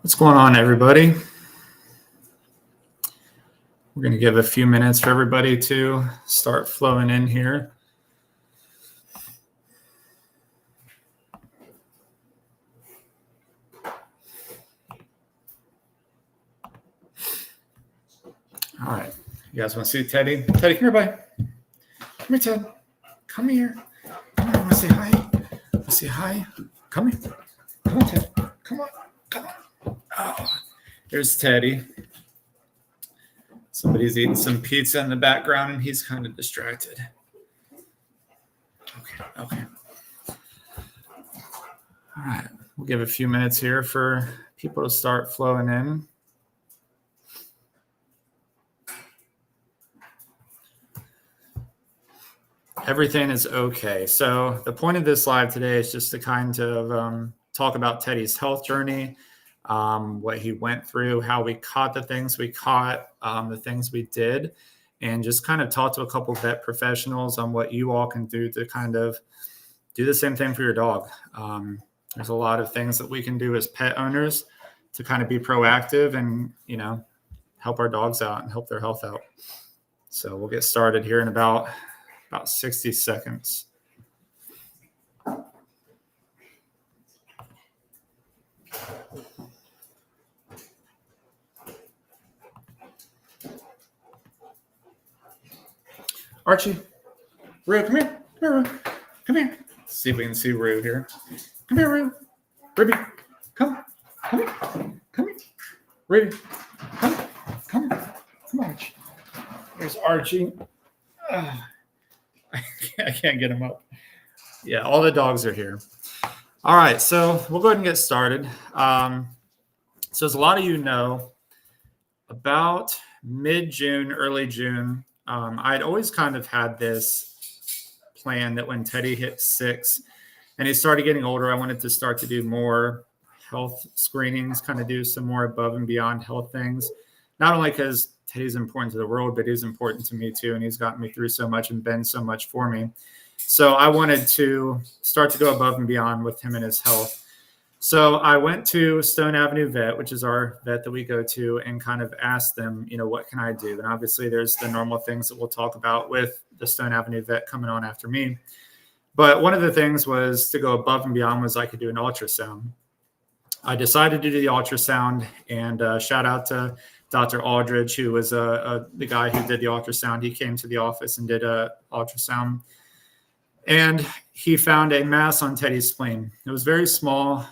What's going on, everybody? We're going to give a few minutes for everybody to start flowing in here. All right. You guys want to see Teddy? Teddy, come here, buddy. Come here, Ted. Come here. Come on, want to say hi? Want to say hi? Come here. Come on, Ted. Come on. Come on. Oh, there's Teddy. Somebody's eating some pizza in the background, and he's kind of distracted. Okay. All right. We'll give a few minutes here for people to start flowing in. Everything is okay. So the point of this live today is just to kind of talk about Teddy's health journey, what he went through, how we caught the things we caught, the things we did, and just kind of talk to a couple of vet professionals on what you all can do to kind of do the same thing for your dog. There's a lot of things that we can do as pet owners to kind of be proactive and, help our dogs out and help their health out. So we'll get started here in about 60 seconds. Archie, Rue, come here. Come here, Rue. Come here. Let's see if we can see Rue here. Come here, Rue. Ruby, come here. Come here. Ruby, come on, Archie. There's Archie. I can't get him up. Yeah, all the dogs are here. All right, so we'll go ahead and get started. So as a lot of you know, about mid-June, early June, I'd always kind of had this plan that when Teddy hit 6 and he started getting older, I wanted to start to do more health screenings, kind of do some more above and beyond health things, not only because Teddy's important to the world, but he's important to me too. And he's gotten me through so much and been so much for me. So I wanted to start to go above and beyond with him and his health. So I went to Stone Avenue Vet, which is our vet that we go to, and kind of asked them, what can I do? And obviously there's the normal things that we'll talk about with the Stone Avenue Vet coming on after me. But one of the things was to go above and beyond was I could do an ultrasound. I decided to do the ultrasound, and shout out to Dr. Aldridge, who was the guy who did the ultrasound. He came to the office and did an ultrasound, and he found a mass on Teddy's spleen. It was very small.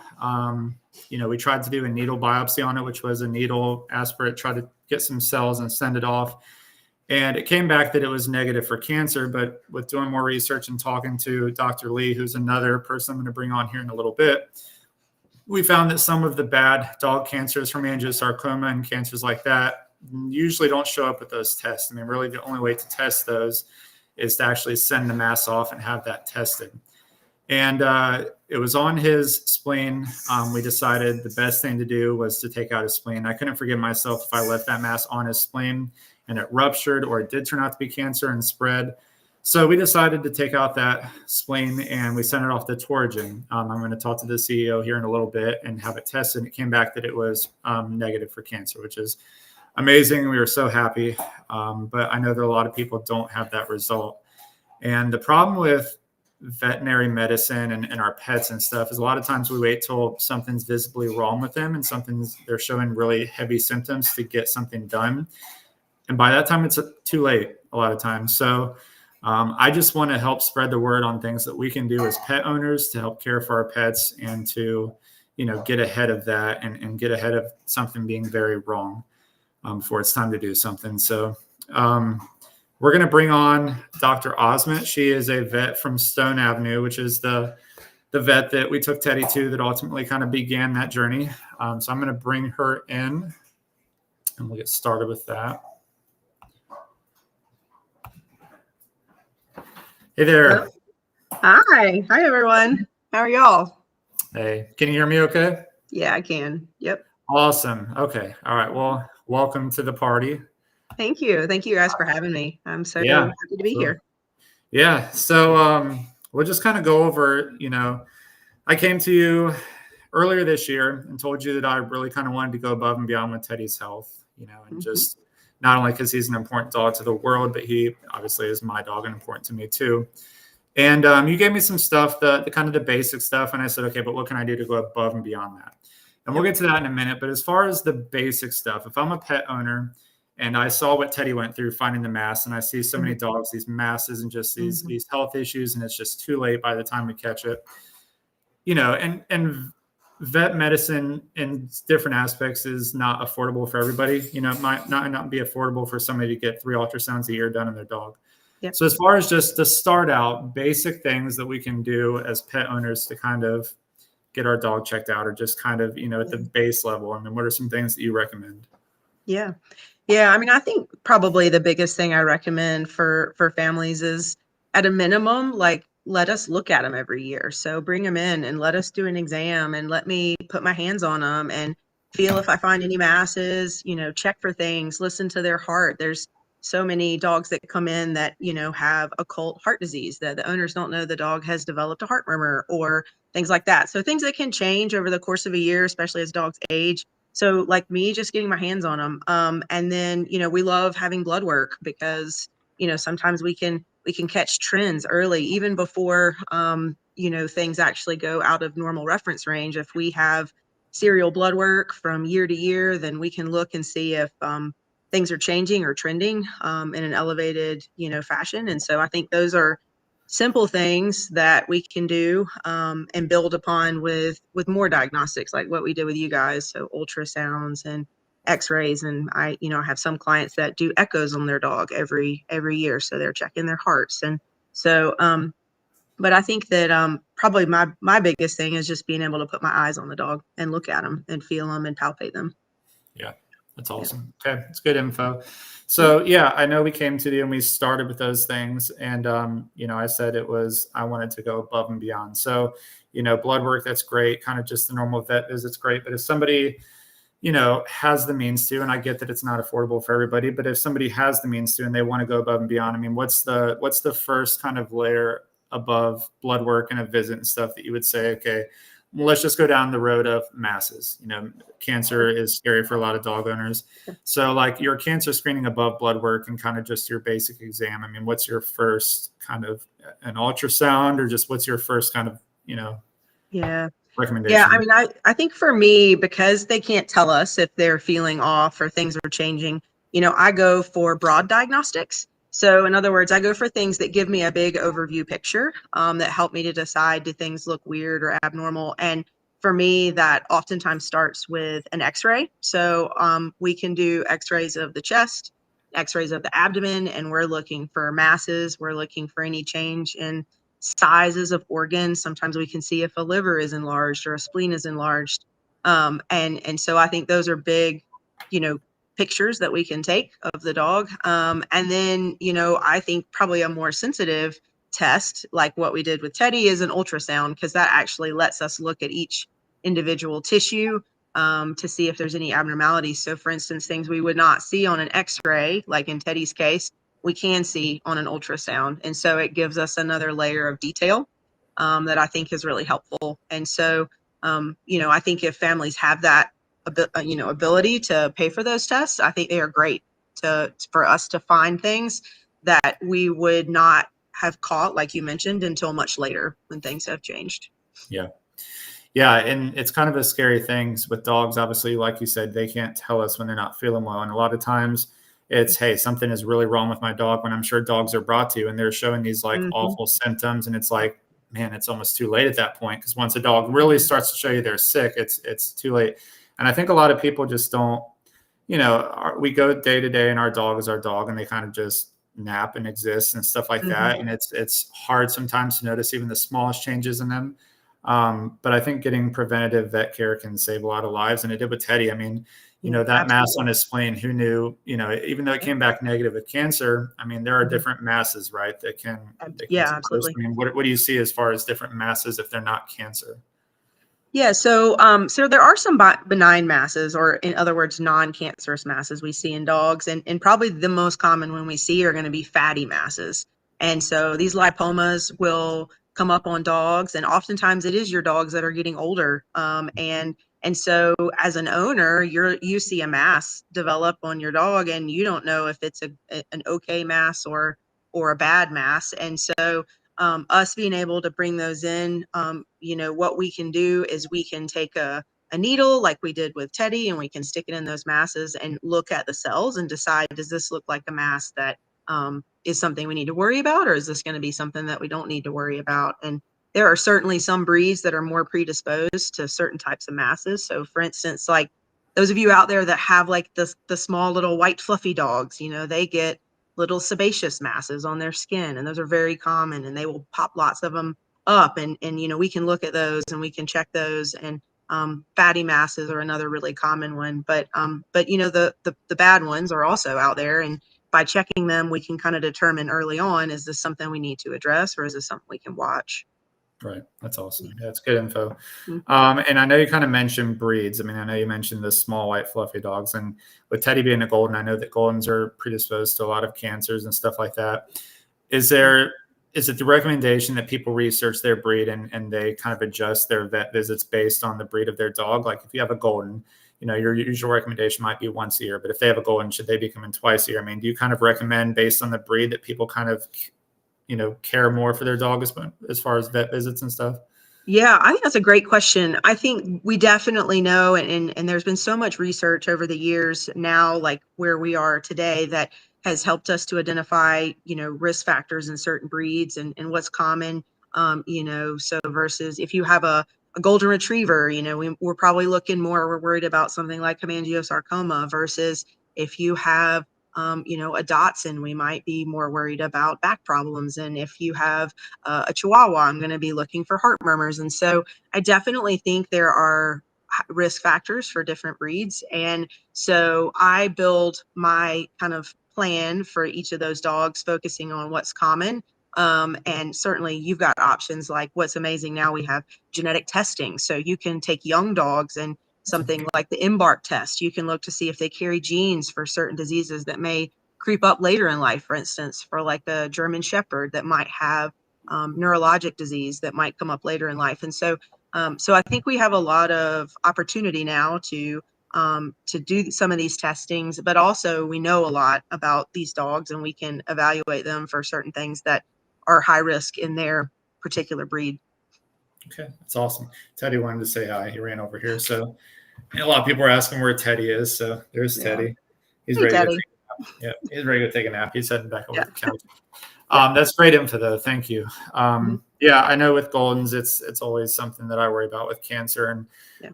We tried to do a needle biopsy on it, which was a needle aspirate, try to get some cells and send it off. And it came back that it was negative for cancer. But with doing more research and talking to Dr. Lee, who's another person I'm going to bring on here in a little bit, we found that some of the bad dog cancers from angiosarcoma and cancers like that usually don't show up with those tests. I mean, really the only way to test those is to actually send the mass off and have that tested. And it was on his spleen. We decided the best thing to do was to take out his spleen. I couldn't forgive myself if I left that mass on his spleen and it ruptured or it did turn out to be cancer and spread. So we decided to take out that spleen and we sent it off to Torgen. I'm going to talk to the CEO here in a little bit and have it tested. And it came back that it was negative for cancer, which is amazing. We were so happy. But I know that a lot of people don't have that result. And the problem with veterinary medicine and our pets and stuff is a lot of times we wait till something's visibly wrong with them and they're showing really heavy symptoms to get something done. And by that time, it's too late a lot of times. So I just want to help spread the word on things that we can do as pet owners to help care for our pets and to, get ahead of that and get ahead of something being very wrong before it's time to do something. So we're going to bring on Dr. Osment. She is a vet from Stone Avenue, which is the vet that we took Teddy to that ultimately kind of began that journey. So I'm going to bring her in and we'll get started with that. Hey there. Hi, everyone. How are y'all? Hey, can you hear me okay? Yeah, I can. Yep. Awesome. Okay. All right. Well, welcome to the party. Thank you. Thank you guys for having me. I'm so happy to be here. Yeah. So we'll just kind of go over, I came to you earlier this year and told you that I really kind of wanted to go above and beyond with Teddy's health, and just not only because he's an important dog to the world, but he obviously is my dog and important to me too. And you gave me some stuff, the kind of the basic stuff. And I said, okay, but what can I do to go above and beyond that? And we'll get to that in a minute. But as far as the basic stuff, if I'm a pet owner and I saw what Teddy went through finding the mass, and I see so many dogs, these masses and just these health issues, and it's just too late by the time we catch it, and vet medicine in different aspects is not affordable for everybody. It might not be affordable for somebody to get 3 ultrasounds a year done on their dog. Yep. So as far as just to start out, basic things that we can do as pet owners to kind of get our dog checked out, or just kind of, at the base level. I mean, what are some things that you recommend? Yeah. I mean, I think probably the biggest thing I recommend for families is, at a minimum, like, let us look at them every year. So bring them in and let us do an exam, and let me put my hands on them and feel if I find any masses, check for things, listen to their heart. There's so many dogs that come in that, have occult heart disease, that the owners don't know the dog has developed a heart murmur or things like that. So things that can change over the course of a year, especially as dogs age. So like me, just getting my hands on them. And then, we love having blood work because, sometimes we can catch trends early, even before, things actually go out of normal reference range. If we have serial blood work from year to year, then we can look and see if things are changing or trending in an elevated, fashion. And so I think those are simple things that we can do and build upon with more diagnostics, like what we did with you guys. So ultrasounds and x-rays. And I have some clients that do echoes on their dog every year. So they're checking their hearts. And so, but I think that probably my biggest thing is just being able to put my eyes on the dog and look at them and feel them and palpate them. Yeah. That's awesome. Yeah. Okay. That's good info. So I know we came to you and we started with those things. And, I said I wanted to go above and beyond. So, blood work, that's great. Kind of just the normal vet visit's great. But if somebody, has the means to, and I get that it's not affordable for everybody, but if somebody has the means to, and they want to go above and beyond, I mean, what's the first kind of layer above blood work and a visit and stuff that you would say, okay, well, let's just go down the road of masses. Cancer is scary for a lot of dog owners. So like your cancer screening above blood work and kind of just your basic exam. I mean, what's your first kind of an ultrasound, or just what's your first kind of, recommendation? Yeah. I mean, I think for me, because they can't tell us if they're feeling off or things are changing, I go for broad diagnostics. So in other words, I go for things that give me a big overview picture that help me to decide, do things look weird or abnormal? And for me, that oftentimes starts with an x-ray. So we can do x-rays of the chest, x-rays of the abdomen, and we're looking for masses. We're looking for any change in sizes of organs. Sometimes we can see if a liver is enlarged or a spleen is enlarged. And so I think those are big, pictures that we can take of the dog. And then, I think probably a more sensitive test, like what we did with Teddy, is an ultrasound, because that actually lets us look at each individual tissue to see if there's any abnormalities. So for instance, things we would not see on an x-ray, like in Teddy's case, we can see on an ultrasound. And so it gives us another layer of detail that I think is really helpful. And so, I think if families have that ability to pay for those tests, I think they are great for us to find things that we would not have caught, like you mentioned, until much later when things have changed. Yeah. And it's kind of a scary thing with dogs. Obviously, like you said, they can't tell us when they're not feeling well. And a lot of times it's, hey, something is really wrong with my dog, when I'm sure dogs are brought to you and they're showing these like awful symptoms. And it's like, man, it's almost too late at that point. Because once a dog really starts to show you they're sick, it's too late. And I think a lot of people just don't, we go day to day and our dog is our dog, and they kind of just nap and exist and stuff like that. And it's hard sometimes to notice even the smallest changes in them. But I think getting preventative vet care can save a lot of lives. And it did with Teddy. I mean, that mass on his spleen, who knew, even though it came back negative with cancer, I mean, there are different masses, right? That can absolutely. I mean, what do you see as far as different masses if they're not cancer? Yeah, so there are some benign masses, or in other words, non-cancerous masses we see in dogs, and probably the most common one we see are going to be fatty masses. And so these lipomas will come up on dogs, and oftentimes it is your dogs that are getting older. And so as an owner, you see a mass develop on your dog, and you don't know if it's an okay mass or a bad mass. And so us being able to bring those in, what we can do is we can take a needle like we did with Teddy, and we can stick it in those masses and look at the cells and decide, does this look like a mass that is something we need to worry about, or is this going to be something that we don't need to worry about? And there are certainly some breeds that are more predisposed to certain types of masses. So for instance, like those of you out there that have like the small little white fluffy dogs, they get little sebaceous masses on their skin, and those are very common, and they will pop lots of them up. And we can look at those and we can check those. And fatty masses are another really common one, but the bad ones are also out there, and by checking them, we can kind of determine early on, is this something we need to address, or is this something we can watch? Right. That's awesome. Yeah, that's good info. Mm-hmm. And I know you kind of mentioned breeds. I mean, I know you mentioned the small, white, fluffy dogs. And with Teddy being a golden, I know that goldens are predisposed to a lot of cancers and stuff like that. Is it the recommendation that people research their breed and they kind of adjust their vet visits based on the breed of their dog? Like if you have a golden, your usual recommendation might be once a year, but if they have a golden, should they be coming twice a year? I mean, do you kind of recommend based on the breed that people kind of care more for their dog as far as vet visits and stuff? Yeah, I think that's a great question. I think we definitely know, and there's been so much research over the years now, like where we are today, that has helped us to identify, risk factors in certain breeds and what's common. So versus if you have a golden retriever, we're probably we're worried about something like hemangiosarcoma, versus if you have a Dotson, we might be more worried about back problems. And if you have a Chihuahua, I'm going to be looking for heart murmurs. And so I definitely think there are risk factors for different breeds. And so I build my kind of plan for each of those dogs, focusing on what's common. And certainly you've got options. Like what's amazing now, we have genetic testing. So you can take young dogs and something like the embark test. You can look to see if they carry genes for certain diseases that may creep up later in life. For instance, for like a German Shepherd that might have neurologic disease that might come up later in life. And so I think we have a lot of opportunity now to do some of these testings, but also we know a lot about these dogs, and we can evaluate them for certain things that are high risk in their particular breed. Okay, that's awesome. Teddy wanted to say hi. He ran over here. So a lot of people are asking where Teddy is. So there's Teddy. He's Hey, ready Teddy. to take a nap. Yeah, he's ready to take a nap. He's heading back over to the couch. Yeah. That's great info, though. Thank you. Yeah, I know with Goldens, it's always something that I worry about with cancer.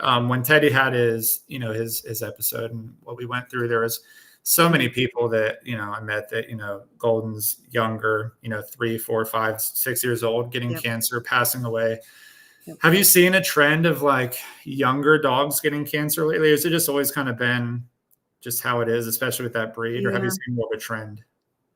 And when Teddy had his episode and what we went through, there was so many people that I met that Goldens younger, 3, 4, 5, 6 years old, getting cancer, passing away. Have you seen a trend of like younger dogs getting cancer lately? Or has it just always kind of been just how it is, especially with that breed? Or have you seen more of a trend?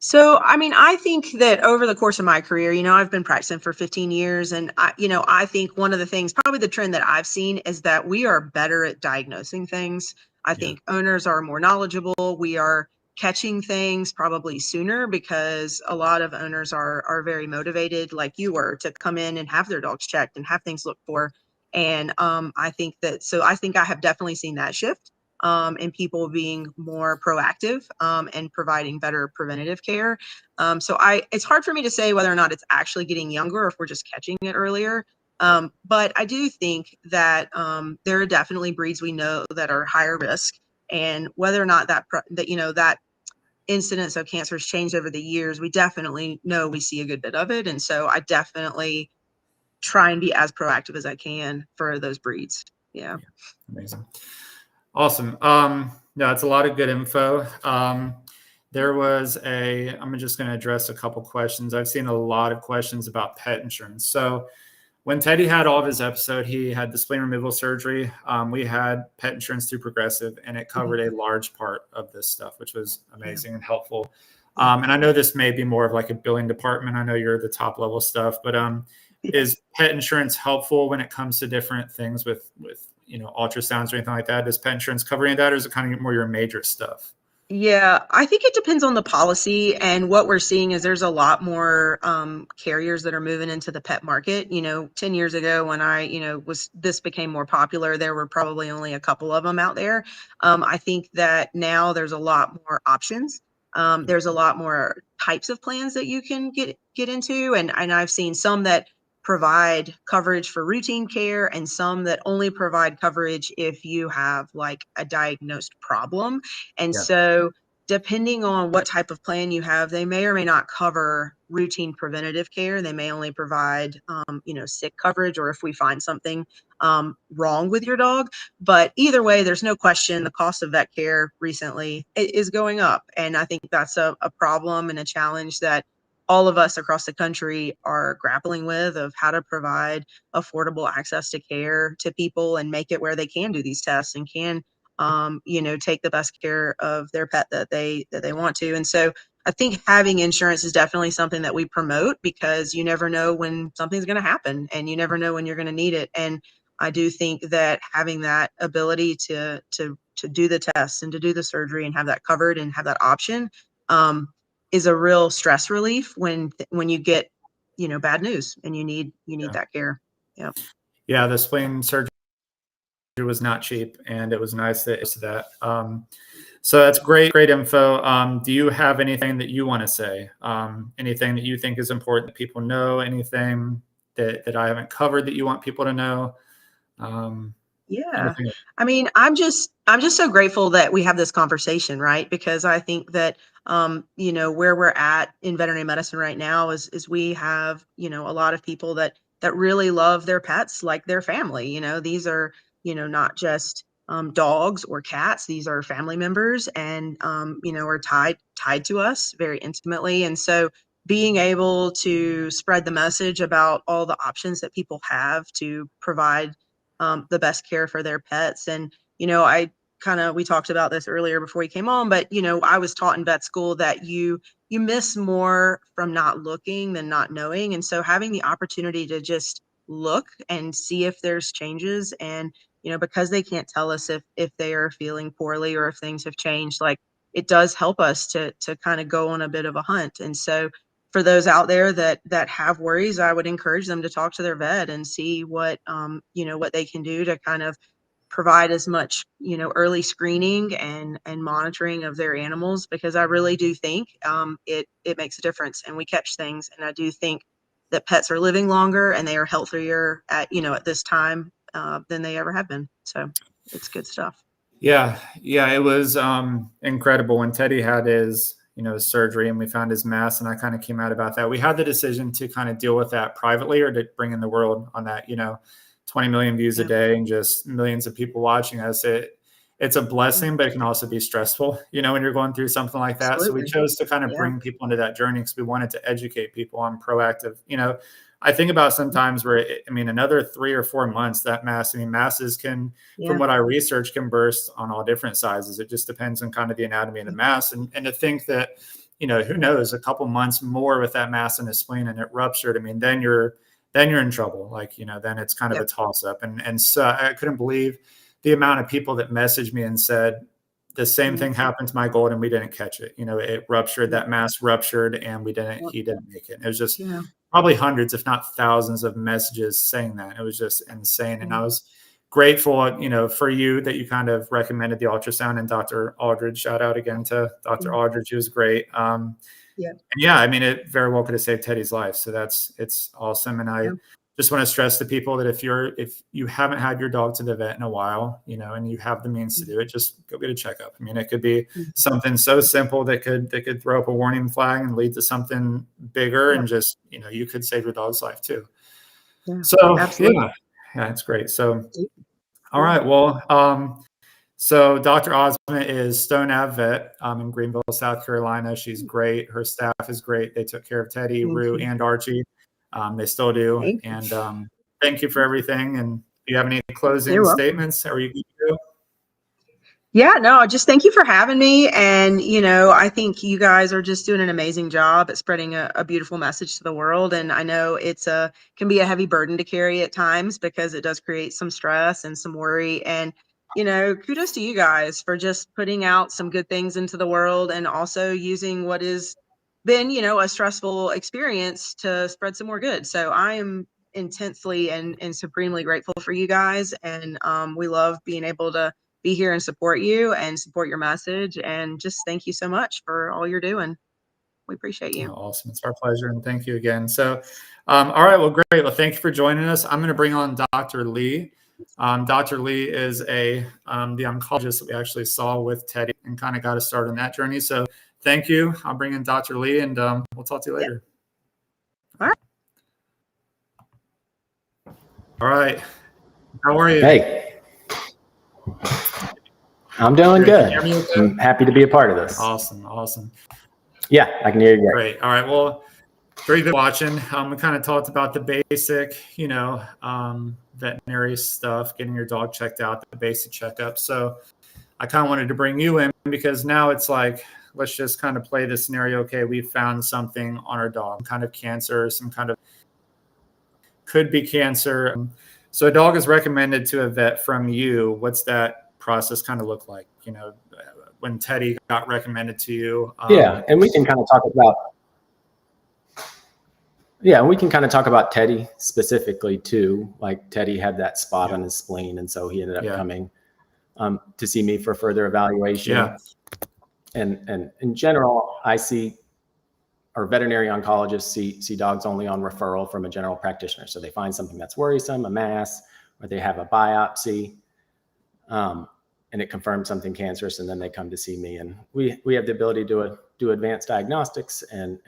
So, I mean, I think that over the course of my career, I've been practicing for 15 years. And I think one of the things, probably the trend that I've seen, is that we are better at diagnosing things. I think owners are more knowledgeable. We are catching things probably sooner, because a lot of owners are very motivated, like you were, to come in and have their dogs checked and have things looked for. And I think I have definitely seen that shift. And people being more proactive and providing better preventative care. It's hard for me to say whether or not it's actually getting younger or if we're just catching it earlier. But I do think that there are definitely breeds we know that are higher risk, and whether or not that incidence of cancer has changed over the years, we definitely know we see a good bit of it. And so I definitely try and be as proactive as I can for those breeds. Yeah. Amazing. Awesome. No, it's a lot of good info. I'm just going to address a couple questions. I've seen a lot of questions about pet insurance. So when Teddy had all of his episode, he had the spleen removal surgery. We had pet insurance through Progressive, and it covered a large part of this stuff, which was amazing and helpful. And I know this may be more of like a billing department. I know you're the top level stuff, but is pet insurance helpful when it comes to different things with ultrasounds or anything like that? Does pet insurance cover any of that, or is it kind of more your major stuff? Yeah, I think it depends on the policy. And what we're seeing is there's a lot more carriers that are moving into the pet market. 10 years ago when this became more popular, there were probably only a couple of them out there. I think that now there's a lot more options. There's a lot more types of plans that you can get into. And I've seen some that provide coverage for routine care and some that only provide coverage if you have like a diagnosed problem. And Yeah. so, depending on what type of plan you have, they may or may not cover routine preventative care. They may only provide, sick coverage, or if we find something wrong with your dog. But either way, there's no question the cost of vet care recently is going up. And I think that's a problem and a challenge that all of us across the country are grappling with, of how to provide affordable access to care to people and make it where they can do these tests and can take the best care of their pet that they want to. And so I think having insurance is definitely something that we promote, because you never know when something's going to happen and you never know when you're going to need it. And I do think that having that ability to do the tests and to do the surgery and have that covered and have that option um, is a real stress relief when you get bad news and you need Yeah. that care. Yeah. Yeah. The spleen surgery was not cheap, and it was nice that. So that's great info. Do you have anything that you want to say? Anything that you think is important that people know? Anything that I haven't covered that you want people to know? Um, Yeah. anything? I mean, I'm just so grateful that we have this conversation, right? Because I think that where we're at in veterinary medicine right now is we have, a lot of people that really love their pets like their family. These are, not just dogs or cats. These are family members and are tied to us very intimately. And so being able to spread the message about all the options that people have to provide the best care for their pets. And, we talked about this earlier before we came on, but, I was taught in vet school that you miss more from not looking than not knowing. And so having the opportunity to just look and see if there's changes, and, because they can't tell us if they are feeling poorly or if things have changed, like, it does help us to kind of go on a bit of a hunt. And so for those out there that have worries, I would encourage them to talk to their vet and see what they can do to kind of provide as much early screening and monitoring of their animals, because I really do think it makes a difference and we catch things. And I do think that pets are living longer and they are healthier at this time than they ever have been. So it's good stuff. Yeah, it was incredible when Teddy had his surgery and we found his mass, and I kind of came out about that. We had the decision to kind of deal with that privately or to bring in the world on that. 20 million views a Yeah, day and just millions of people watching us. It's a yeah, blessing, but it can also be stressful, when you're going through something like that. So we absolutely. chose to kind of Yeah, bring people into that journey because we wanted to educate people on proactive. I think about sometimes where another 3 or 4 months that mass. Masses can, from yeah, what I research, can burst on all different sizes. It just depends on kind of the anatomy of the mass, and to think that who knows, a couple months more with that mass in the spleen and it ruptured. Then you're in trouble. Like then it's kind of yeah, a toss up, and so I couldn't believe the amount of people that messaged me and said the same yeah, thing happened to my gold and we didn't catch it. It ruptured, yeah, that mass ruptured and yeah, he didn't make it. It was just yeah, probably hundreds, if not thousands of messages saying that. It was just insane. And yeah, I was grateful, for you that you kind of recommended the ultrasound, and Dr. Aldridge, shout out again to Dr. yeah, Aldridge. He was great. yeah, And yeah, it very well could have saved Teddy's life. So it's awesome. And I yeah, just want to stress to people that if you haven't had your dog to the vet in a while, and you have the means to do it, just go get a checkup. It could be mhm, something so simple that could throw up a warning flag and lead to something bigger, yeah, and just you could save your dog's life too. yeah, So absolutely. yeah, it's great. So all Yeah. right, well, so Dr. Osmond is Stone Ave Vet in Greenville, South Carolina. She's great. Her staff is great. They took care of Teddy, Thank Rue, you. and Archie. They still do. Thank you. And thank you for everything. And do you have any closing You're welcome. statements? Are you good to go? Yeah, no, just thank you for having me. And, I think you guys are just doing an amazing job at spreading a beautiful message to the world. And I know can be a heavy burden to carry at times because it does create some stress and some worry. And kudos to you guys for just putting out some good things into the world and also using what has been, a stressful experience to spread some more good. So I am intensely and supremely grateful for you guys. And we love being able to be here and support you and support your message. And just thank you so much for all you're doing. We appreciate you. Awesome. It's our pleasure. And thank you again. So, all right. Well, great. Well, thank you for joining us. I'm going to bring on Dr. Lee. Dr. Lee is the oncologist that we actually saw with Teddy and kind of got us started on that journey. So thank you. I'll bring in Dr. Lee and we'll talk to you later. All right. All right. How are you? Hey. I'm doing good. I'm happy to be a part of this. Awesome. Awesome. Yeah, I can hear you. Great. All right. Well, great watching. We kind of talked about the basic, veterinary stuff, getting your dog checked out, the basic checkup. So I kind of wanted to bring you in because now it's like, let's just kind of play the scenario. Okay, we found something on our dog, kind of cancer, some kind of could be cancer. So a dog is recommended to a vet from you. What's that process kind of look like? When Teddy got recommended to you. Yeah, and we can kind of talk about. Yeah, we can kind of talk about Teddy specifically too. Like Teddy had that spot on his spleen, and so he ended up coming to see me for further evaluation. Yeah. And in general, I see our veterinary oncologists see dogs only on referral from a general practitioner. So they find something that's worrisome, a mass, or they have a biopsy, and it confirms something cancerous, and then they come to see me. And we have the ability to do advanced diagnostics and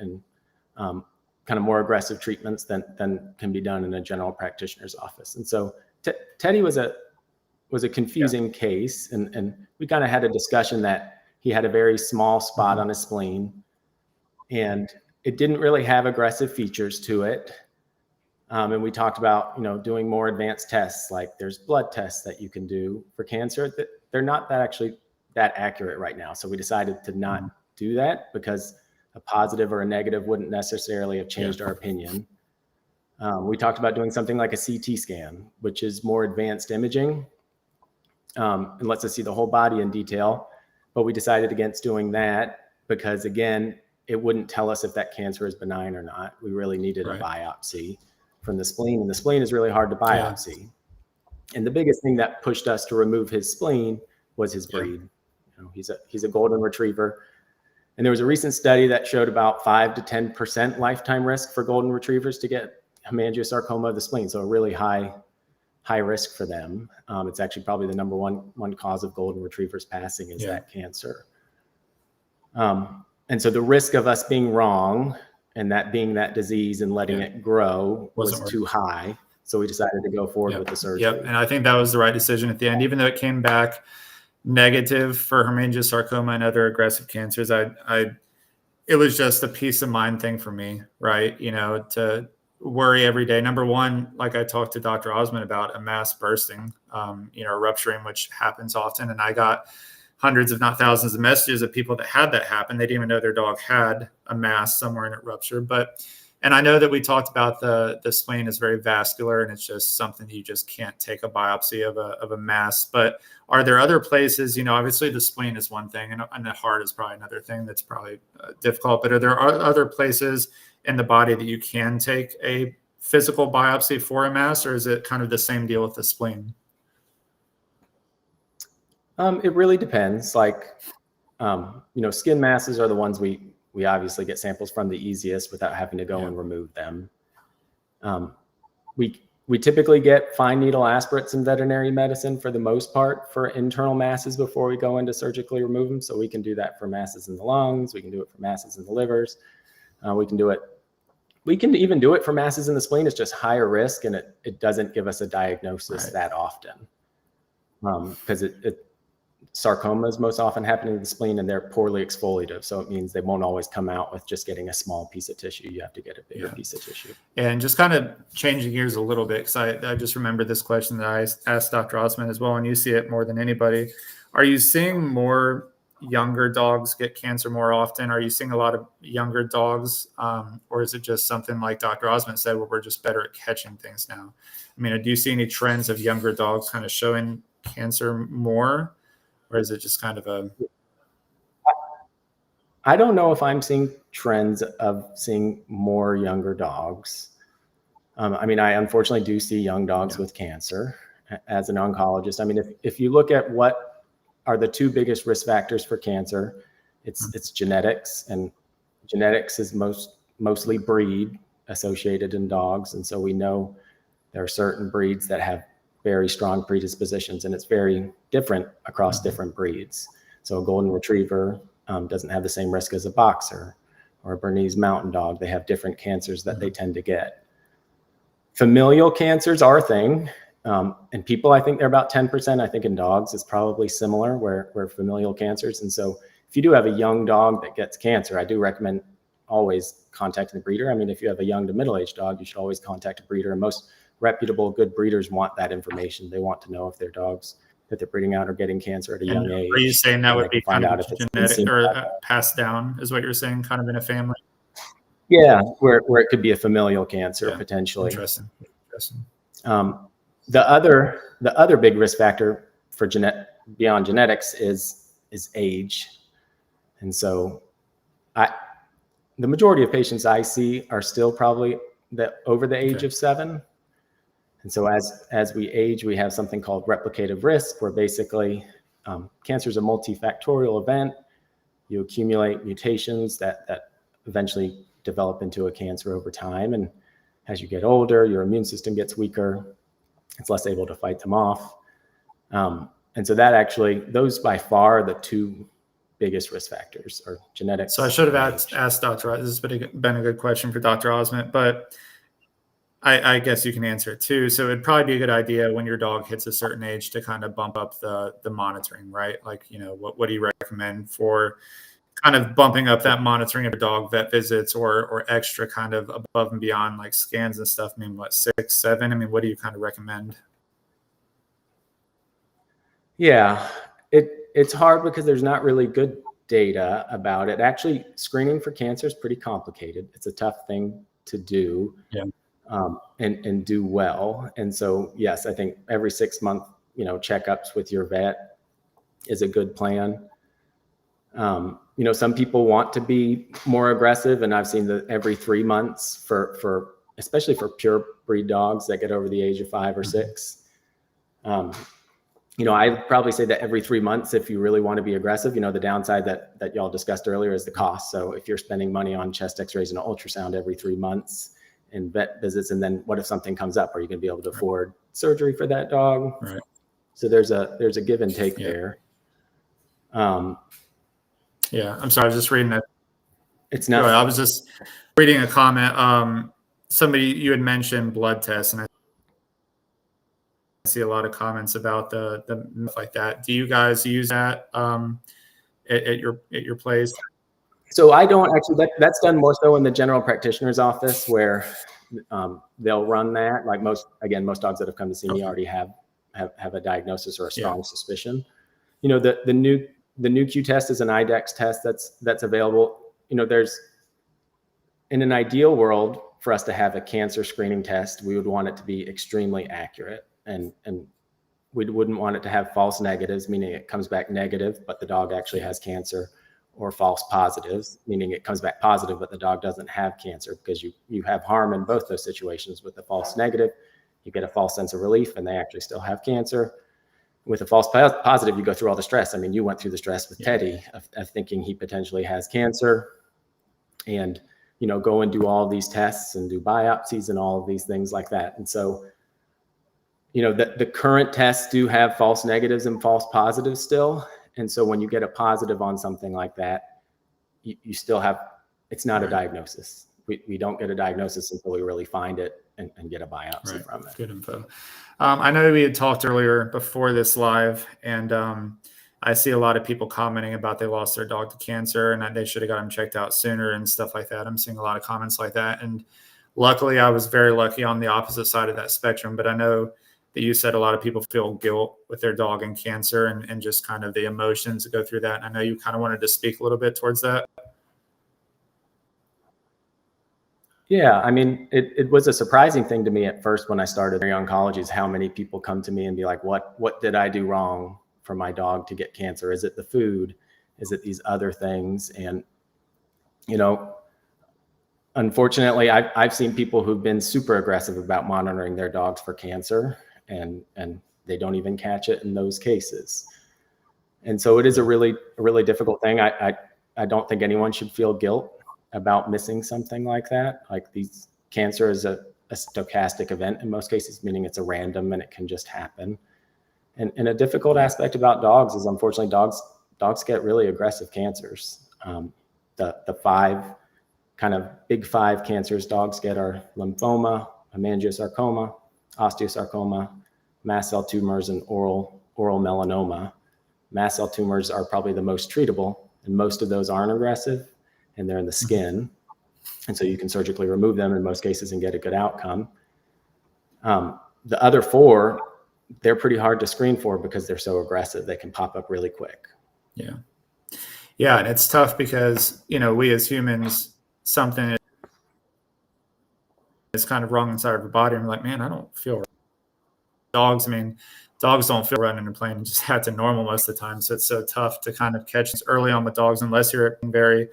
kind of more aggressive treatments than can be done in a general practitioner's office. And so Teddy was a confusing case, and we kind of had a discussion that he had a very small spot on his spleen, and it didn't really have aggressive features to it. And we talked about, doing more advanced tests, like there's blood tests that you can do for cancer. They're not that accurate right now. So we decided to not do that because a positive or a negative wouldn't necessarily have changed our opinion. We talked about doing something like a CT scan, which is more advanced imaging and lets us see the whole body in detail. But we decided against doing that because, again, it wouldn't tell us if that cancer is benign or not. We really needed a biopsy from the spleen, and the spleen is really hard to biopsy. And the biggest thing that pushed us to remove his spleen was his breed. He's a golden retriever. And there was a recent study that showed about 5 to 10% lifetime risk for golden retrievers to get hemangiosarcoma of the spleen. So a really high risk for them. It's actually probably the number one cause of golden retrievers passing is that cancer. And so the risk of us being wrong and that being that disease and letting it grow was too high. So we decided to go forward with the surgery. Yep. And I think that was the right decision at the end, even though it came back negative for hemangiosarcoma and other aggressive cancers. It was just a peace of mind thing for me, right? To worry every day. Number one, like I talked to Dr. Osmond about, a mass bursting, rupturing, which happens often. And I got hundreds, if not thousands of messages of people that had that happen. They didn't even know their dog had a mass somewhere and it ruptured. And I know that we talked about the spleen is very vascular and it's just something you just can't take a biopsy of a mass. But are there other places, obviously the spleen is one thing and the heart is probably another thing that's probably difficult, but are there other places in the body that you can take a physical biopsy for a mass, or is it kind of the same deal with the spleen? It really depends. Like, skin masses are the ones we obviously get samples from the easiest without having to go and remove them. We typically get fine needle aspirates in veterinary medicine for the most part for internal masses before we go in to surgically remove them. So we can do that for masses in the lungs. We can do it for masses in the livers. We can even do it for masses in the spleen. It's just higher risk, and it doesn't give us a diagnosis that often because sarcomas most often happen in the spleen and they're poorly exfoliative. So it means they won't always come out with just getting a small piece of tissue. You have to get a bigger piece of tissue. And just kind of changing gears a little bit, because I just remember this question that I asked Dr. Osmond as well, and you see it more than anybody. Are you seeing more younger dogs get cancer more often? Are you seeing a lot of younger dogs? Or is it just something like Dr. Osmond said, where we're just better at catching things now? I mean, do you see any trends of younger dogs kind of showing cancer more, or is it just kind of a? I don't know if I'm seeing trends of seeing more younger dogs. I mean, I unfortunately do see young dogs with cancer as an oncologist. I mean, if you look at what are the two biggest risk factors for cancer, it's genetics, and genetics is mostly breed associated in dogs. And so we know there are certain breeds that have very strong predispositions, and it's very different across different breeds. So a golden retriever doesn't have the same risk as a boxer or a Bernese mountain dog. They have different cancers that they tend to get. Familial cancers are a thing. And people, I think they're about 10%. I think in dogs it's probably similar where familial cancers. And so if you do have a young dog that gets cancer, I do recommend always contacting the breeder. I mean, if you have a young to middle-aged dog, you should always contact a breeder. And most reputable, good breeders want that information. They want to know if their dogs that they're breeding out are getting cancer at a young age. Are you saying that would be kind of genetic or passed down, is what you're saying, kind of in a family? Yeah, where it could be a familial cancer potentially. Interesting. The other big risk factor for beyond genetics is age. And so the majority of patients I see are still probably over the age of 7. And so as we age, we have something called replicative risk, where basically cancer is a multifactorial event. You accumulate mutations that eventually develop into a cancer over time. And as you get older, your immune system gets weaker. It's less able to fight them off. And so that actually, those by far are the two biggest risk factors, are genetics. So I should have asked Dr. This has been a good question for Dr. Osment, but I guess you can answer it too. So it'd probably be a good idea when your dog hits a certain age to kind of bump up the monitoring, right? Like, what do you recommend for kind of bumping up that monitoring of a dog, vet visits, or extra kind of above and beyond like scans and stuff? I mean, what, 6, 7? I mean, what do you kind of recommend? Yeah, it's hard because there's not really good data about it. Actually, screening for cancer is pretty complicated. It's a tough thing to do. Yeah. And do well. And so, yes, I think every 6 month, checkups with your vet is a good plan. Some people want to be more aggressive, and I've seen that every 3 months for especially for pure breed dogs that get over the age of 5 or 6. I'd probably say that every 3 months, if you really want to be aggressive. The downside that y'all discussed earlier is the cost. So if you're spending money on chest x-rays and ultrasound every 3 months and vet visits, and then what if something comes up? Are you going to be able to afford surgery for that dog? Right. So there's a give and take there. I'm sorry, I was just reading that. It's not. I was just reading a comment. You had mentioned blood tests, and I see a lot of comments about the stuff like that. Do you guys use that at your place? So I don't actually. That's done more so in the general practitioner's office, where they'll run that. Like most dogs that have come to see me already have a diagnosis or a strong suspicion. The new Q test is an IDEX test that's available. There's, in an ideal world, for us to have a cancer screening test, we would want it to be extremely accurate, and we wouldn't want it to have false negatives, meaning it comes back negative, but the dog actually has cancer, or false positives, meaning it comes back positive, but the dog doesn't have cancer, because you have harm in both those situations. With the false negative, you get a false sense of relief and they actually still have cancer. With a false positive, you go through all the stress. I mean, you went through the stress with Teddy of thinking he potentially has cancer, and, go and do all these tests and do biopsies and all of these things like that. And so, the current tests do have false negatives and false positives still. And so when you get a positive on something like that, you still have, it's not a diagnosis. We don't get a diagnosis until we really find it and get a biopsy from it. Good info. I know we had talked earlier before this live, and I see a lot of people commenting about they lost their dog to cancer and that they should have got him checked out sooner and stuff like that. I'm seeing a lot of comments like that. And luckily, I was very lucky on the opposite side of that spectrum. But I know that you said a lot of people feel guilt with their dog and cancer, and just kind of the emotions that go through that. And I know you kind of wanted to speak a little bit towards that. Yeah, I mean, it was a surprising thing to me at first when I started oncology is how many people come to me and be like, what did I do wrong for my dog to get cancer? Is it the food? Is it these other things? And, you know, unfortunately, I've seen people who've been super aggressive about monitoring their dogs for cancer, and they don't even catch it in those cases. And so it is a really difficult thing. I don't think anyone should feel guilt about missing something like that. Like cancer is a stochastic event in most cases, meaning it's a random and it can just happen. And a difficult aspect about dogs is, unfortunately, dogs get really aggressive cancers. The big five cancers dogs get are lymphoma, hemangiosarcoma, osteosarcoma, mast cell tumors, and oral melanoma. Mast cell tumors are probably the most treatable, and most of those aren't aggressive, and they're in the skin. And so you can surgically remove them in most cases and get a good outcome. The other four, they're pretty hard to screen for because they're so aggressive. They can pop up really quick. Yeah. Yeah. And it's tough because, we as humans, something is kind of wrong inside of our body. And we're like, man, I don't feel right. Dogs don't feel running and playing and just have to normal most of the time. So it's so tough to kind of catch this early on with dogs unless you're very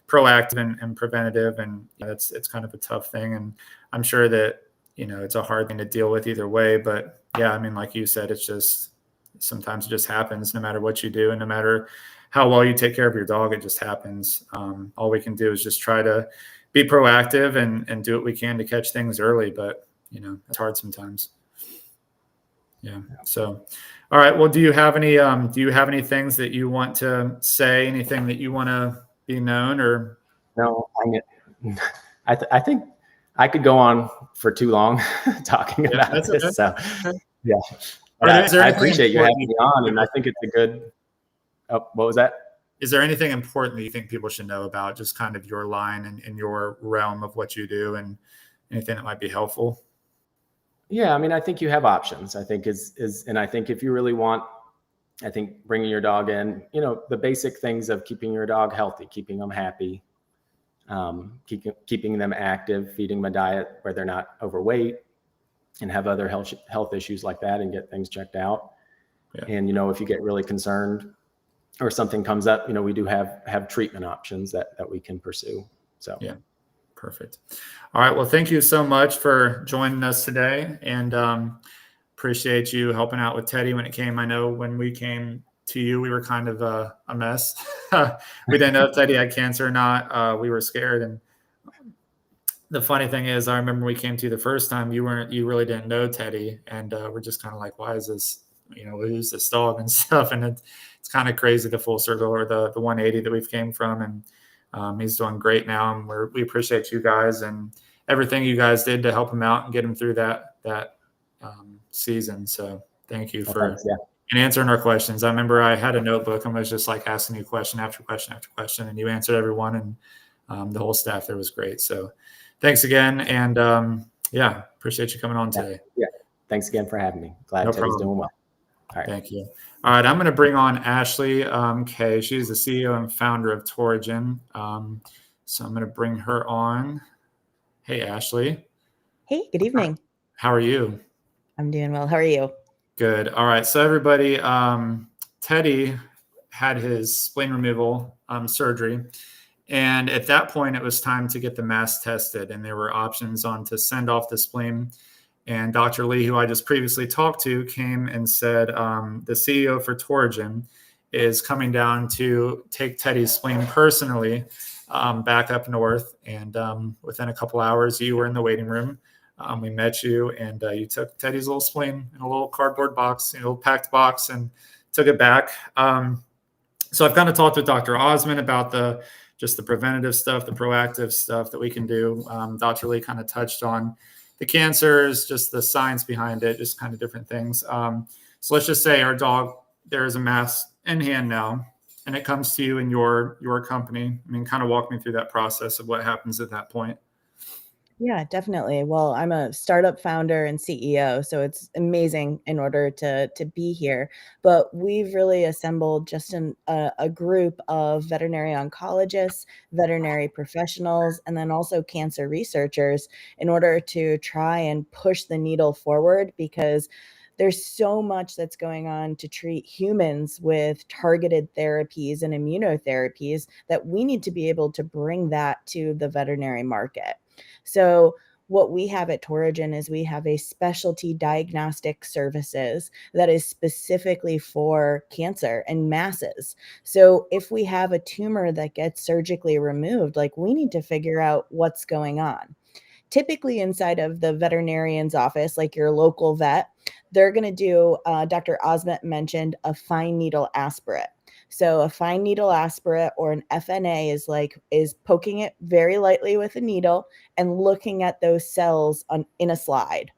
proactive and preventative. And it's kind of a tough thing. And I'm sure that, it's a hard thing to deal with either way. But yeah, like you said, it's just sometimes it just happens no matter what you do and no matter how well you take care of your dog, it just happens. All we can do is just try to be proactive and do what we can to catch things early. But, it's hard sometimes. Yeah. So, all right. Well, do you have any things that you want to say? Anything that you want to be known or? No, I think I could go on for too long talking about this. Okay. So, yeah. I appreciate you having me on, and I think it's a good. Oh, what was that? Is there anything important that you think people should know about just kind of your line and your realm of what you do, and anything that might be helpful? Yeah, I think you have options. I think and I think if you really want, I think bringing your dog in, the basic things of keeping your dog healthy, keeping them happy, keeping them active, feeding them a diet where they're not overweight and have other health issues like that, and get things checked out. Yeah. And, if you get really concerned or something comes up, we do have treatment options that we can pursue. So, yeah. Perfect. All right. Well, thank you so much for joining us today, and appreciate you helping out with Teddy when it came. I know when we came to you, we were kind of a mess. We didn't know if Teddy had cancer or not. We were scared. And the funny thing is, I remember we came to you the first time, you really didn't know Teddy. And we're just kind of like, why is this, who's this dog and stuff? And it's kind of crazy, the full circle or the 180 that we've came from. And he's doing great now, and we appreciate you guys and everything you guys did to help him out and get him through that season. So thank you for answering our questions. I remember I had a notebook and was just like asking you question after question after question, and you answered everyone, and the whole staff there was great. So thanks again, and appreciate you coming on today. Yeah, thanks again for having me. Glad Teddy's doing well. All right. Thank you. All right. I'm going to bring on Ashley Kay. She's the CEO and founder of Torigen. So I'm going to bring her on. Hey, Ashley. Hey, good evening. How are you? I'm doing well. How are you? Good. All right. So everybody, Teddy had his spleen removal surgery. And at that point, it was time to get the mass tested. And there were options on to send off the spleen. And Dr. Lee, who I just previously talked to, came and said the CEO for Torigen is coming down to take Teddy's spleen personally back up north. And within a couple hours, you were in the waiting room. We met you, and you took Teddy's little spleen in a little cardboard box, a little packed box, and took it back. So I've kind of talked with Dr. Osmond about just the preventative stuff, the proactive stuff that we can do. Dr. Lee kind of touched on the cancers, just the science behind it, just kind of different things. So let's just say our dog, there is a mass in hand now, and it comes to you in your company. Kind of walk me through that process of what happens at that point. Yeah, definitely. Well, I'm a startup founder and CEO, so it's amazing in order to be here. But we've really assembled just a group of veterinary oncologists, veterinary professionals, and then also cancer researchers in order to try and push the needle forward because there's so much that's going on to treat humans with targeted therapies and immunotherapies that we need to be able to bring that to the veterinary market. So what we have at Torigen is we have a specialty diagnostic services that is specifically for cancer and masses. So if we have a tumor that gets surgically removed, like we need to figure out what's going on. Typically inside of the veterinarian's office, like your local vet, they're going to do, Dr. Osment mentioned a fine needle aspirate. So a fine needle aspirate or an FNA is poking it very lightly with a needle and looking at those cells in a slide.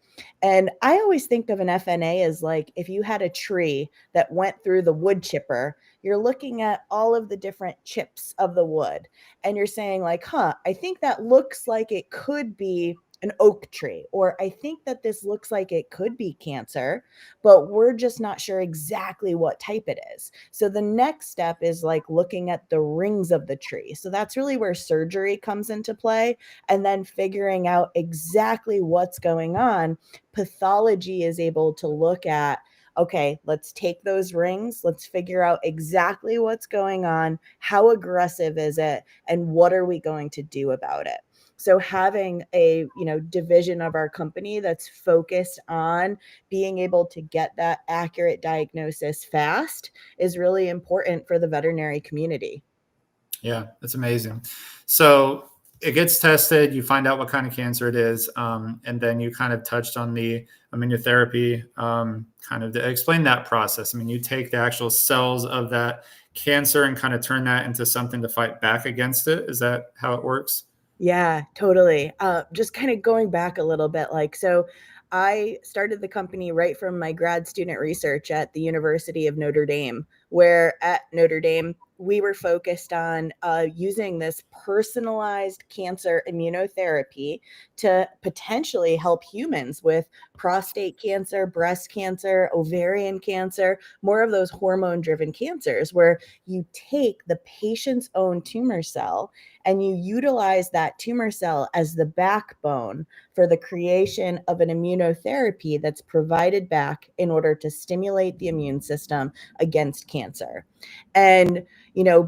And I always think of an FNA as like if you had a tree that went through the wood chipper, you're looking at all of the different chips of the wood and you're saying like, I think that looks like it could be an oak tree, or I think that this looks like it could be cancer, but we're just not sure exactly what type it is. So the next step is like looking at the rings of the tree. So that's really where surgery comes into play, and then figuring out exactly what's going on. Pathology is able to look at, okay, let's take those rings, let's figure out exactly what's going on, how aggressive is it, and what are we going to do about it. So having a division of our company that's focused on being able to get that accurate diagnosis fast is really important for the veterinary community. Yeah, that's amazing. So it gets tested, you find out what kind of cancer it is, and then you kind of touched on the immunotherapy, kind of to explain that process. I mean, you take the actual cells of that cancer and kind of turn that into something to fight back against it. Is that how it works? Yeah, totally. Just kind of going back a little bit, so I started the company right from my grad student research at the University of Notre Dame, where at Notre Dame, we were focused on using this personalized cancer immunotherapy to potentially help humans with prostate cancer, breast cancer, ovarian cancer, more of those hormone-driven cancers, where you take the patient's own tumor cell and you utilize that tumor cell as the backbone for the creation of an immunotherapy that's provided back in order to stimulate the immune system against cancer. And,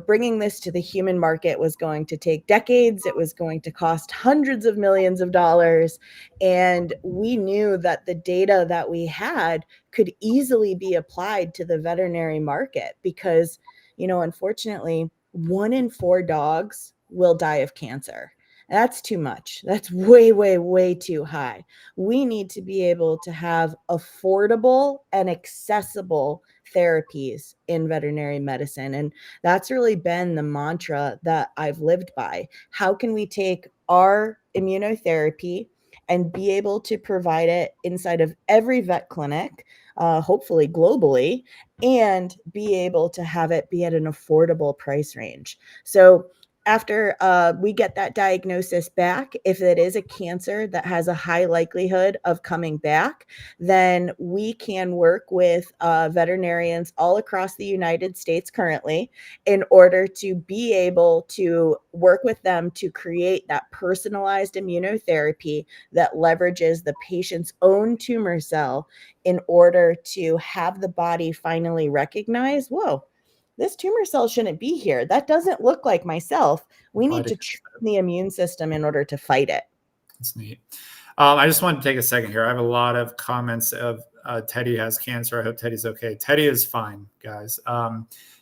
bringing this to the human market was going to take decades. It was going to cost hundreds of millions of dollars. And we knew that the data that we had could easily be applied to the veterinary market because, unfortunately, 1 in 4 dogs will die of cancer. That's too much. That's way, way, way too high. We need to be able to have affordable and accessible therapies in veterinary medicine. And that's really been the mantra that I've lived by. How can we take our immunotherapy and be able to provide it inside of every vet clinic, hopefully globally, and be able to have it be at an affordable price range? So after we get that diagnosis back, if it is a cancer that has a high likelihood of coming back, then we can work with veterinarians all across the United States currently in order to be able to work with them to create that personalized immunotherapy that leverages the patient's own tumor cell in order to have the body finally recognize, whoa, this tumor cell shouldn't be here. That doesn't look like myself. We need to train the immune system in order to fight it. That's neat. I just wanted to take a second here. I have a lot of comments of Teddy has cancer. I hope Teddy's okay. Teddy is fine, guys.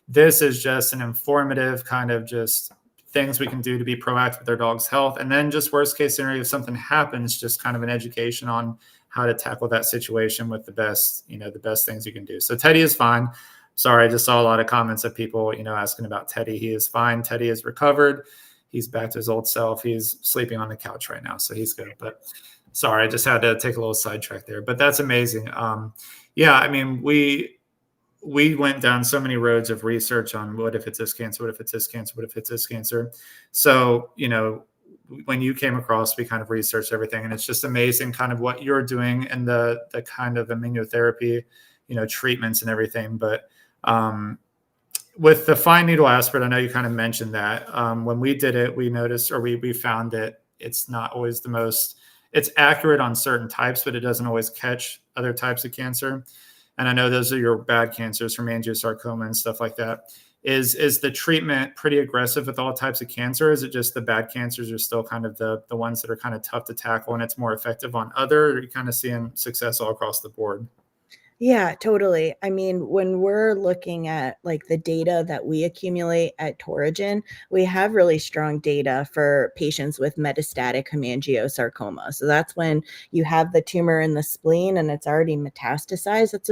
This is just an informative kind of just things we can do to be proactive with our dog's health. And then just worst case scenario, if something happens, just kind of an education on how to tackle that situation with the best things you can do. So Teddy is fine. Sorry, I just saw a lot of comments of people, asking about Teddy. He is fine. Teddy is recovered. He's back to his old self. He's sleeping on the couch right now, so he's good. But sorry, I just had to take a little sidetrack there. But that's amazing. Yeah, I mean, we went down so many roads of research on what if it's this cancer, what if it's this cancer, what if it's this cancer. So, when you came across, we kind of researched everything, and it's just amazing kind of what you're doing and the kind of immunotherapy, treatments and everything. But with the fine needle aspirate, I know you kind of mentioned that. When we did it, we noticed, or we found it, it's not always it's accurate on certain types, but it doesn't always catch other types of cancer. And I know those are your bad cancers from angiosarcoma and stuff like that. Is the treatment pretty aggressive with all types of cancer? Is it just the bad cancers are still kind of the ones that are kind of tough to tackle and it's more effective on other? Or are you kind of seeing success all across the board? Yeah, totally. I mean, when we're looking at like the data that we accumulate at Torigen, we have really strong data for patients with metastatic hemangiosarcoma. So that's when you have the tumor in the spleen and it's already metastasized. That's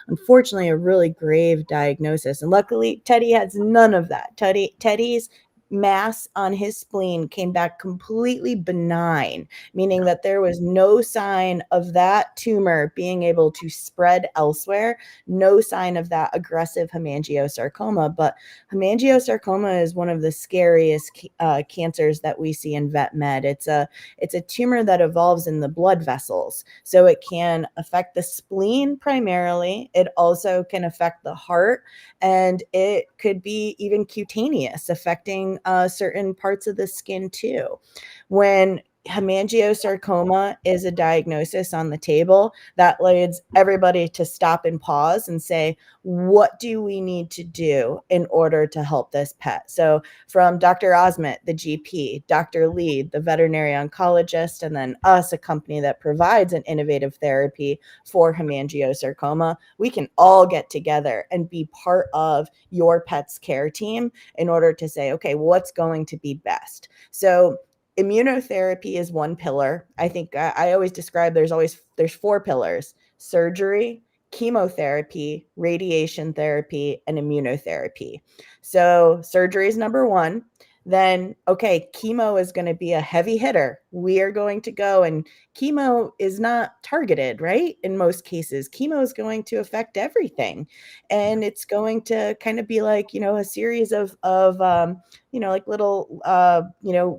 unfortunately a really grave diagnosis. And luckily, Teddy has none of that. Teddy's mass on his spleen came back completely benign, meaning that there was no sign of that tumor being able to spread elsewhere, no sign of that aggressive hemangiosarcoma. But hemangiosarcoma is one of the scariest cancers that we see in vet med. It's a tumor that evolves in the blood vessels. So it can affect the spleen primarily. It also can affect the heart, and it could be even cutaneous, affecting certain parts of the skin too. When hemangiosarcoma is a diagnosis on the table, that leads everybody to stop and pause and say, what do we need to do in order to help this pet? So from Dr. Osment, the GP, Dr. Lee, the veterinary oncologist, and then us, a company that provides an innovative therapy for hemangiosarcoma, we can all get together and be part of your pet's care team in order to say, okay, what's going to be best? So immunotherapy is one pillar. I think I always describe there's 4 pillars: surgery, chemotherapy, radiation therapy, and immunotherapy. So surgery is number 1. Then, okay, chemo is going to be a heavy hitter. We are going to go, and chemo is not targeted, right? In most cases, chemo is going to affect everything. And it's going to kind of be like, a series of like little,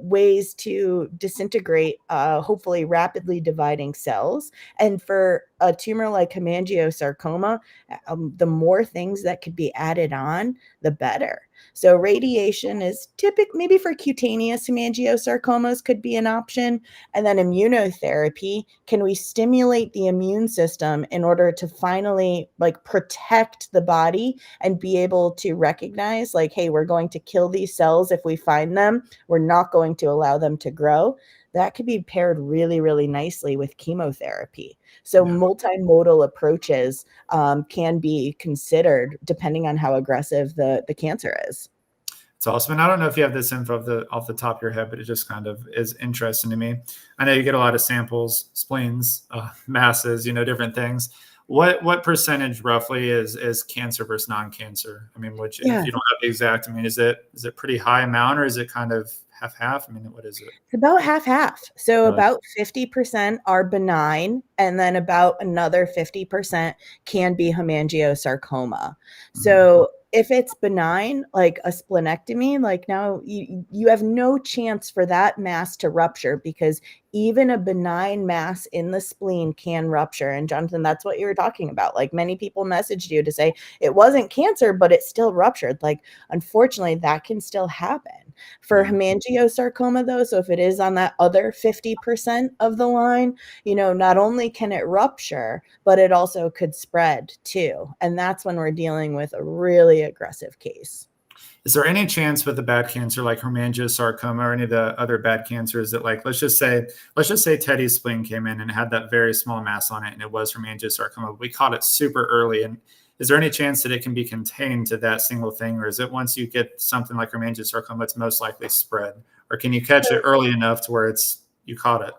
ways to disintegrate, hopefully rapidly dividing cells. And for a tumor like hemangiosarcoma, the more things that could be added on, the better. So radiation is maybe for cutaneous hemangiosarcomas could be an option. And then immunotherapy, can we stimulate the immune system in order to finally protect the body and be able to recognize hey, we're going to kill these cells if we find them. We're not going to allow them to grow. That could be paired really, really nicely with chemotherapy. So multimodal approaches can be considered depending on how aggressive the cancer is. It's awesome. And I don't know if you have this info off the top of your head, but it just kind of is interesting to me. I know you get a lot of samples, spleens, masses, different things. What percentage roughly is cancer versus non-cancer? I mean, if you don't have the exact, I mean, is it pretty high amount, or is it kind of half? I mean, what is it? It's about half. So about 50% are benign, and then about another 50% can be hemangiosarcoma. So if it's benign, like a splenectomy, now you have no chance for that mass to rupture, because even a benign mass in the spleen can rupture. And Jonathan, that's what you were talking about. Many people messaged you to say it wasn't cancer, but it still ruptured. Unfortunately, that can still happen. For hemangiosarcoma, though, so if it is on that other 50% of the line, not only can it rupture, but it also could spread too. And that's when we're dealing with a really aggressive case. Is there any chance with a bad cancer like hemangiosarcoma or any of the other bad cancers that let's just say Teddy's spleen came in and had that very small mass on it and it was hemangiosarcoma, we caught it super early, and is there any chance that it can be contained to that single thing, or is it once you get something like hemangiosarcoma, it's most likely spread, or can you catch it early enough to where you caught it?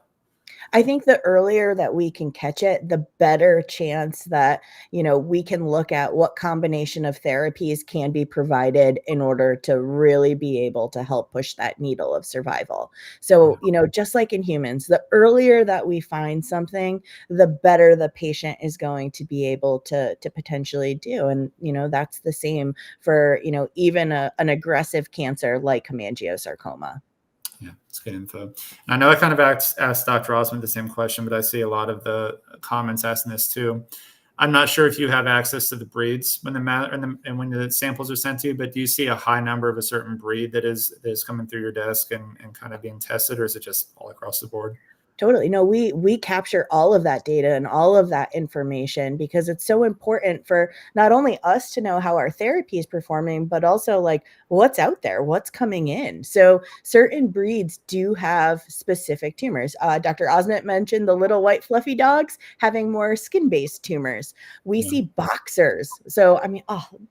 I think the earlier that we can catch it, the better chance that, we can look at what combination of therapies can be provided in order to really be able to help push that needle of survival. So, just like in humans, the earlier that we find something, the better the patient is going to be able to potentially do. And, that's the same for, even an aggressive cancer like hemangiosarcoma. Yeah, it's good info. And I know I kind of asked Dr. Osmond the same question, but I see a lot of the comments asking this too. I'm not sure if you have access to the breeds when and when the samples are sent to you, but do you see a high number of a certain breed that is coming through your desk and kind of being tested, or is it just all across the board? Totally. No, we capture all of that data and all of that information because it's so important for not only us to know how our therapy is performing, but also like what's out there, what's coming in. So certain breeds do have specific tumors. Dr. Osment mentioned the little white fluffy dogs having more skin-based tumors. We see boxers. So, I mean,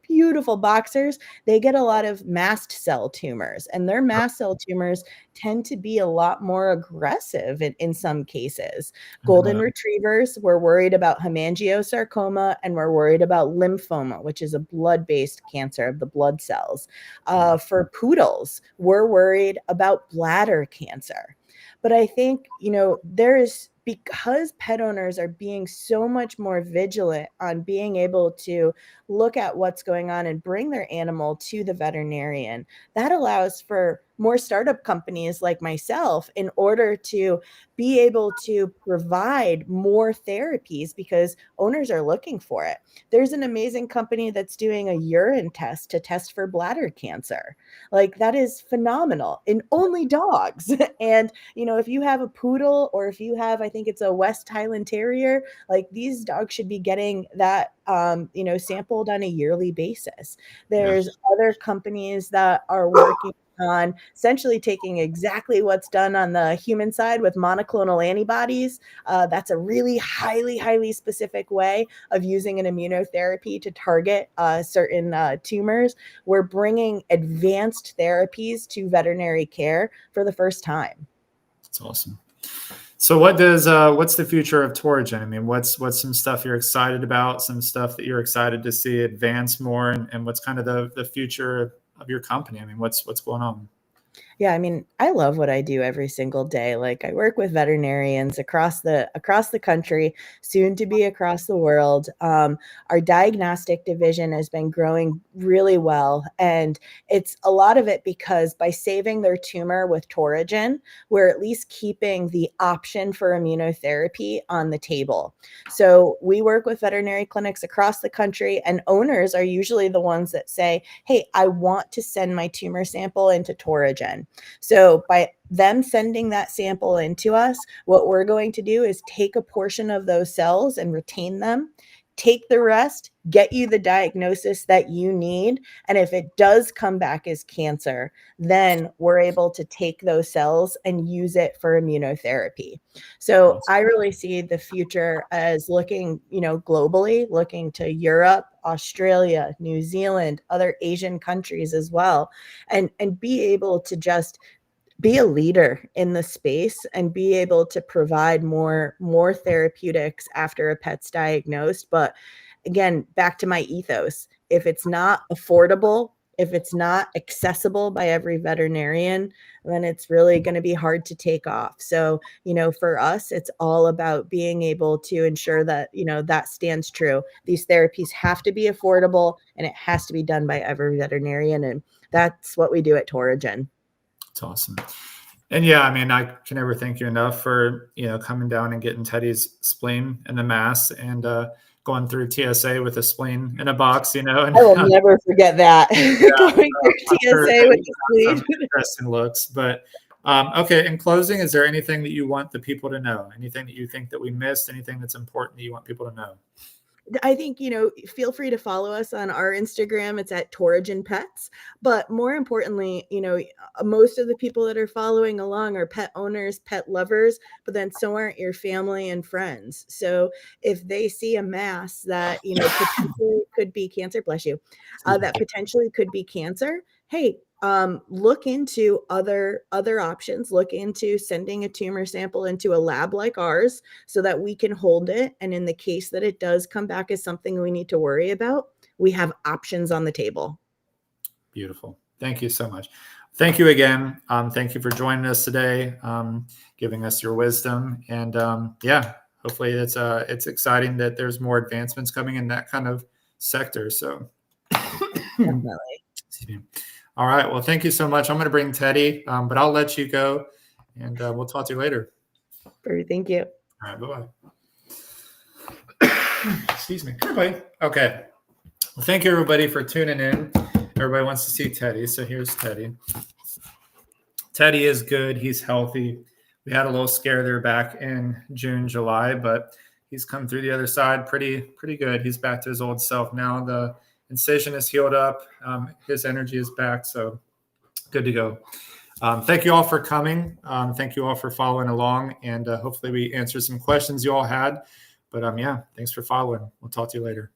beautiful boxers. They get a lot of mast cell tumors, and their mast cell tumors tend to be a lot more aggressive in some cases. Golden retrievers, we're worried about hemangiosarcoma, and we're worried about lymphoma, which is a blood-based cancer of the blood cells. For poodles, we're worried about bladder cancer. But I think, because pet owners are being so much more vigilant on being able to look at what's going on and bring their animal to the veterinarian, that allows for more startup companies like myself in order to be able to provide more therapies because owners are looking for it. There's an amazing company that's doing a urine test to test for bladder cancer. Like, that is phenomenal in only dogs. And, if you have a poodle or if you have, I think it's a West Highland Terrier, like these dogs should be getting that, sampled on a yearly basis. There's other companies that are working on essentially taking exactly what's done on the human side with monoclonal antibodies. That's a really highly specific way of using an immunotherapy to target certain tumors. We're bringing advanced therapies to veterinary care for the first time. That's awesome. So what's the future of Torigen? I mean, what's some stuff you're excited about, some stuff that you're excited to see advance more, and what's kind of the future of your company? I mean, what's going on? Yeah, I mean, I love what I do every single day. Like, I work with veterinarians across the country, soon to be across the world. Our diagnostic division has been growing really well, and it's a lot of it because by saving their tumor with Torigen, we're at least keeping the option for immunotherapy on the table. So we work with veterinary clinics across the country, and owners are usually the ones that say, "Hey, I want to send my tumor sample into Torigen." So by them sending that sample into us, what we're going to do is take a portion of those cells and retain them, take the rest, get you the diagnosis that you need. And if it does come back as cancer, then we're able to take those cells and use it for immunotherapy. So I really see the future as looking, globally, looking to Europe, Australia, New Zealand, other Asian countries as well, and be able to just be a leader in the space and be able to provide more therapeutics after a pet's diagnosed. But again, back to my ethos, if it's not affordable, if it's not accessible by every veterinarian, then it's really going to be hard to take off. So, for us, it's all about being able to ensure that, that stands true. These therapies have to be affordable, and it has to be done by every veterinarian. And that's what we do at Torigen. It's awesome. And yeah, I mean, I can never thank you enough for, coming down and getting Teddy's spleen in the mass and going through TSA with a spleen in a box, And I will never forget that. Going through TSA with the spleen. Interesting looks. But okay, in closing, is there anything that you want the people to know? Anything that you think that we missed? Anything that's important that you want people to know? I think, feel free to follow us on our Instagram. It's at Torigen Pets. But more importantly, most of the people that are following along are pet owners, pet lovers, but then so aren't your family and friends. So if they see a mass that, potentially could be cancer, bless you, that potentially could be cancer, hey, look into other options, look into sending a tumor sample into a lab like ours so that we can hold it. And in the case that it does come back as something we need to worry about, we have options on the table. Beautiful. Thank you so much. Thank you again. Thank you for joining us today, giving us your wisdom. And hopefully it's exciting that there's more advancements coming in that kind of sector. So Definitely. All right. Well, thank you so much. I'm going to bring Teddy, but I'll let you go, and we'll talk to you later. Perfect. Thank you. All right. Bye-bye. Excuse me. Everybody. Okay. Well, thank you, everybody, for tuning in. Everybody wants to see Teddy, so here's Teddy. Teddy is good. He's healthy. We had a little scare there back in June, July, but he's come through the other side pretty good. He's back to his old self now. The incision is healed up. His energy is back, so good to go. Thank you all for coming. Thank you all for following along, and hopefully we answered some questions you all had. But yeah, thanks for following. We'll talk to you later.